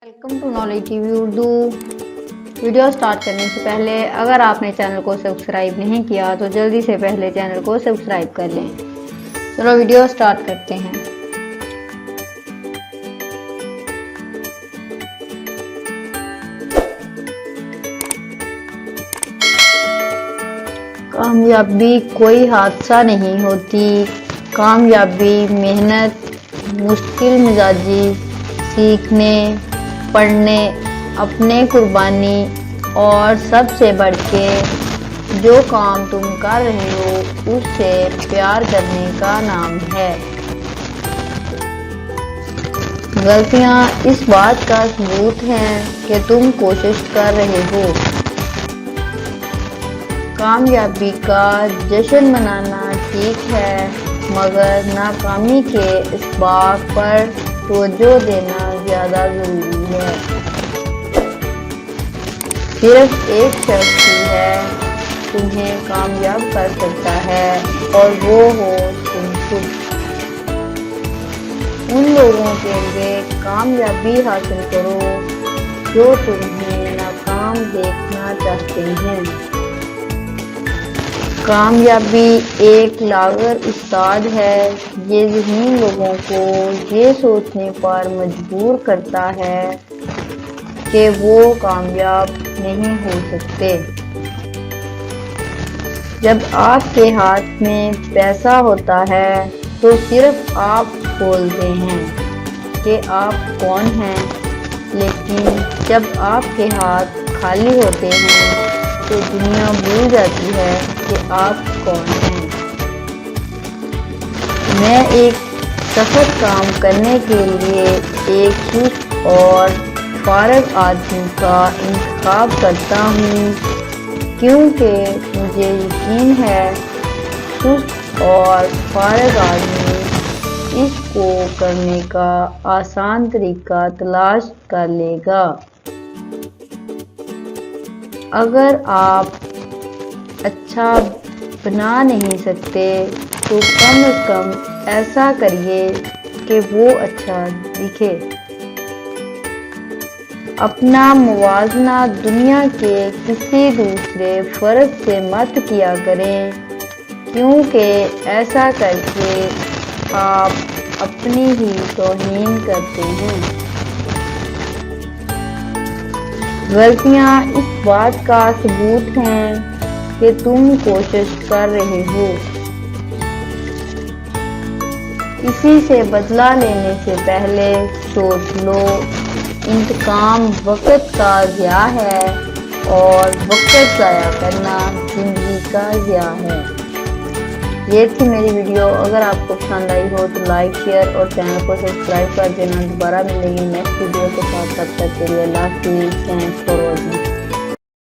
Welcome to knowledge TV Urdu. Video start करने से पहले अगर आपने चैनल को सब्सक्राइब नहीं किया तो जल्दी से पहले चैनल को सब्सक्राइब कर लें। चलो वीडियो स्टार्ट करते हैं। कामयाबी कोई हादसा नहीं होती। कामयाबी मेहनत, मुश्किल मिजाजी, सीखने, पढ़ने, अपने कुर्बानी और सबसे बढ़ के जो काम तुम कर रहे हो उससे प्यार करने का नाम है। गलतियां इस बात का सबूत हैं कि तुम कोशिश कर रहे हो। कामयाबी का जश्न मनाना ठीक है, मगर नाकामी के इसबाब पर तवज्जो देना ज़्यादा ज़रूरी है। सिर्फ एक शख्स ही है तुम्हें कामयाब कर सकता है और वो हो तुम खुद। उन लोगों के लिए कामयाबी हासिल करो जो तुम्हें नाकाम देखना चाहते हैं। कामयाबी एक लागर उस्ताद है। ये ज़हीन लोगों को ये सोचने पर मजबूर करता है कि वो कामयाब नहीं हो सकते। जब आपके हाथ में पैसा होता है तो सिर्फ आप बोलते हैं कि आप कौन हैं, लेकिन जब आपके हाथ खाली होते हैं तो दुनिया भूल जाती है कि आप कौन हैं। मैं एक सख्त काम करने के लिए एक सुस्त और फारग आदमी का इंतखाब करता हूँ, क्योंकि मुझे यकीन है सुस्त और फारग आदमी इसको करने का आसान तरीका तलाश कर लेगा। अगर आप अच्छा बना नहीं सकते तो कम से कम ऐसा करिए कि वो अच्छा दिखे। अपना मुवाजना दुनिया के किसी दूसरे फर्द से मत किया करें, क्योंकि ऐसा करके आप अपनी ही तौहीन करते हैं। गलतियां इस बात का सबूत हैं कि तुम कोशिश कर रहे हो। किसी से बदला लेने से पहले सोच लो, इंतकाम वक्त का ज़िया है और वक्त ज़ाया करना ज़िंदगी का ज़िया है। ये थी मेरी वीडियो। अगर आपको पसंद आई हो तो लाइक, शेयर और चैनल को सब्सक्राइब कर देना। दोबारा मिलेंगे नेक्स्ट वीडियो के साथ। तब तक के लिए अल्लाह हाफ़िज़। Thanks for watching.